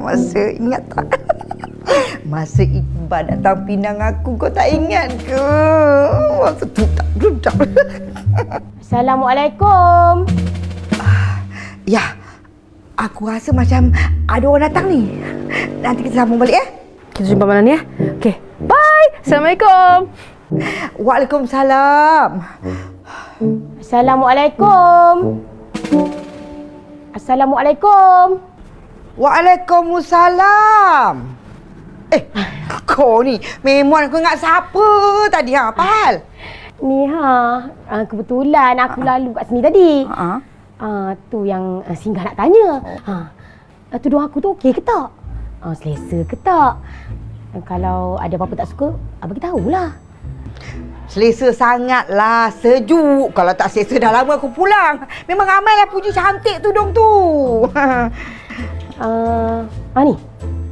Masa ingat tak? Masa Iqbal datang Pinang aku, kau tak ingat ke? Masa tu tak gedak. Assalamualaikum. Ya, aku rasa macam ada orang datang ni. Nanti kita sambung balik ya. Kita jumpa malam ni ya. Okey. Bye. Assalamualaikum. Waalaikumsalam. Assalamualaikum. Assalamualaikum. Waalaikumsalam. Kau ni memang aku ingat siapa tadi ha, Pahal? Ni kebetulan aku lalu kat sini tadi. Tu yang Singgah nak tanya. Tudung aku tu okey ke tak? Selesa ke tak? Kalau ada apa-apa tak suka, abang tahulah. Selesa sangatlah, sejuk. Kalau tak selesa dah lama aku pulang. Memang ramailah puji cantik tudung tu. Ni,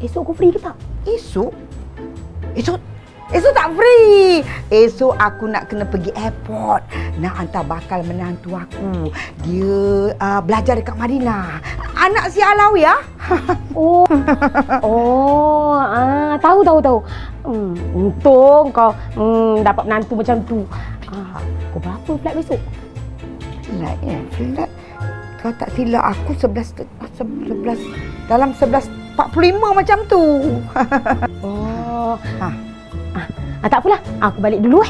esok aku free ke tak? Esok? Esok tak free. Esok aku nak kena pergi airport. Nak hantar bakal menantu aku. Dia belajar dekat Madinah. Anak si Alawi ya? Tahu. Untung kau dapat menantu macam tu. Kau berapa flight besok? Flight Flight. Kau tak silap aku 11 dalam 11.45 macam tu. Tak apalah. Aku balik dulu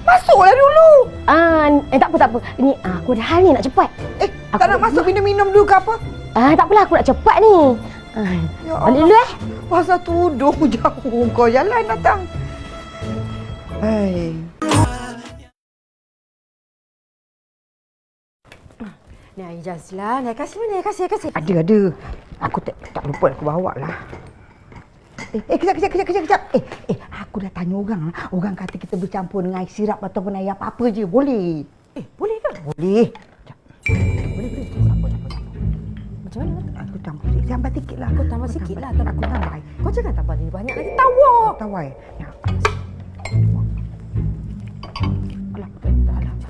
Masuklah dulu. Tak apa. Ni aku ada hal ni nak cepat. Tak nak masuk minum-minum dulu ke apa? Tak apalah, aku nak cepat ni. Ya Balik Allah. dulu Pasal tudung jauh kau jalan datang. Ni Ijaz lah. Naik kasih mana? Kasih. Ada. Aku tak lupa aku bawa lah. Kejap. Aku dah tanya orang. Orang kata kita bercampur dengan air sirap ataupun air apa-apa je. Boleh? Boleh ke? Boleh. Boleh. Campur. Macam mana? Aku campur sikit. Tambah sikit lah. Aku tambah sikit lah. Aku tambah. Kau jangan tambah ni banyak nanti tawar. Tawar. Ya. Alah,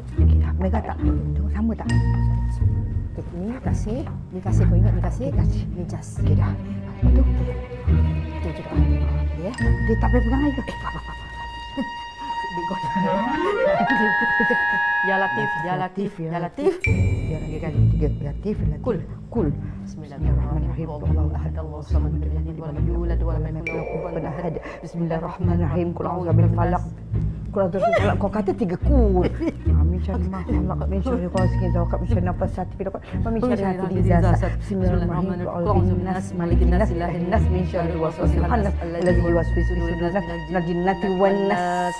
sikit lah. Mereka tak tengok sama tak? Ni kasih. Kau ingat ni kasih? Ni jas. Okey dah. Betul? Tu je dah. Ya. Dia tak boleh pegang lagi ke? Ya Latif. Ya Latif. Tiga kali. Ya Latif. Kul. Bismillahirrahmanirrahim. Allahu ahad, Allahu samad, lam yalid wa lam yulad wa lam yakul lahu kufuwan ahad. Bismillahirrahmanirrahim. Qul a'udzu birabbil falaq. Qul a'udzu birabbil falaq. Kau kata 3 kul. Amin syarri ma khalaq, min syarri ghasiqin idza waqab, min syarri nafasati fil 'uqad, wa min syarri hasidin idza hasad. Bismillahirrahmanirrahim. Qul a'udzu birabbin nas, malikin nas, ilahin nas, min syarri waswasil khannas, alladzi yuwaswisu fi sudurin nas, minal jinnati wan nas.